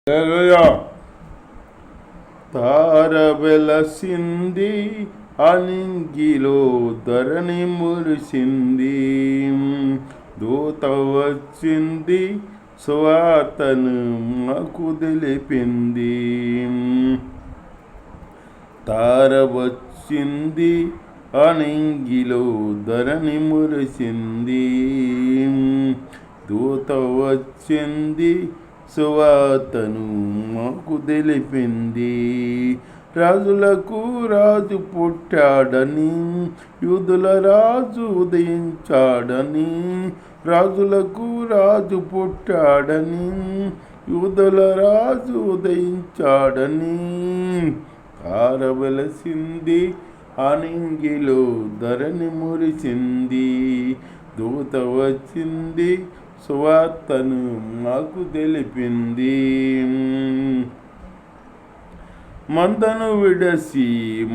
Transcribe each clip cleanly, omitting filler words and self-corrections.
హల్లెలూయా. తార వెలసింది అనింగిలో ధరణి మురిసింది, దూత వచ్చింది సువార్తను మాకు తెలిపింది. తార వచ్చింది అనింగిలో ధరణి మురిసింది, దూత వచ్చింది సువార్తను మాకు తెలిపింది. రాజులకు రాజు పుట్టాడని, యూదుల రాజు ఉదయించాడని. రాజులకు రాజు పుట్టాడని, యూదుల రాజు ఉదయించాడని. తార వెలసింది అనింగిలో ధరణి మురిసింది, దూత వచ్చింది సువార్తను మాకు తెలిపింది. మందను విడసి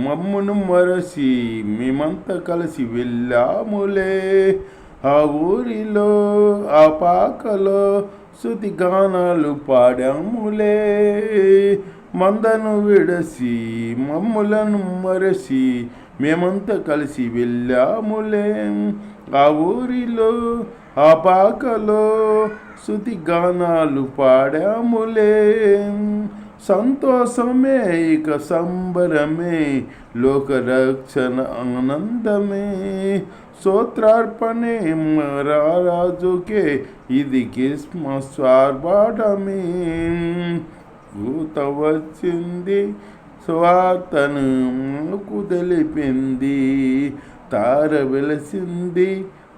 మమ్మును మరసి మేమంతా కలిసి వెళ్ళాములే. ఆ ఊరిలో ఆ పాకలో స్తుతి గానాలు పాడాములే. మందను విడసి మమ్ములను మరసి మేమంతా కలిసి వెళ్ళాములే. ఆ ఊరిలో ఆ పాకలో స్తుతి గానాలు పాడాములే. సంతోషమే ఇక సంబరమే, లోకరక్షణ ఆనందమే. స్తోత్రార్పణే రారాజుకే, ఇది క్రిస్మస్ ఆర్భాటమే. దూత వచ్చింది సువార్తను మాకు తెలిపింది. తార వెలసింది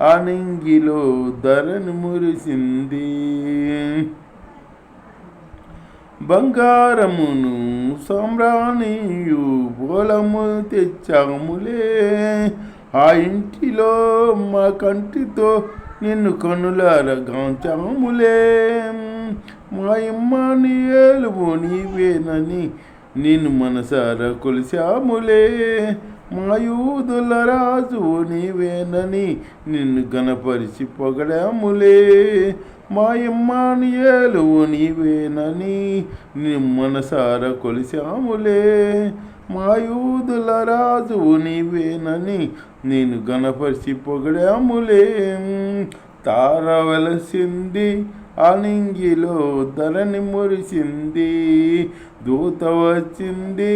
అనింగిలో ధరణి మురిసింది. బంగారమును సామ్రాణియు బోళము తెచ్చాములే. ఆ ఇంటిలో మా కంటితో నిన్ను కనులారా గాంచాములే. మా ఇమ్మానుయేలువు నీవేనని నిన్ను మనసారా కొలిచాములే. మా యూదుల రాజు నీవేనని నిన్ను గణపరిచి పొగడాములే. మా ఇమ్మానుయేలువు నీవేనని నిన్ను మనసారా కొలిచాములే. మా యూదుల రాజు నీవేనని నేను గణపరిచి పొగడాములే. తార వెలసింది అనింగిలో ధరణి మురిసింది, దూత వచ్చింది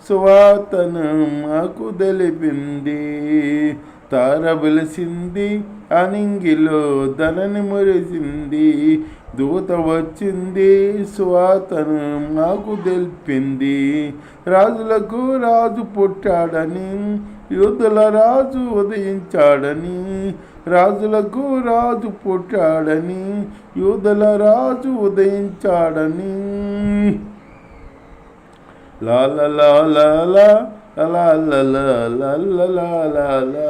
సువార్తను మాకు తెలిపింది. తార వెలసింది అనింగిలో ధరణి మురిసింది, దూత వచ్చింది సువార్తను మాకు తెలిపింది. రాజులకు రాజు పుట్టాడని, యూదుల రాజు ఉదయించాడని. రాజులకు రాజు పుట్టాడని, యూదుల రాజు ఉదయించాడని. లా లా లా లా లా లా లా లా లా లా లా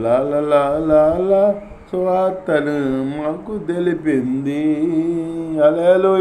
లా లా లా లా సువార్తను మాకు తెలిపింది. హల్లెలూయా.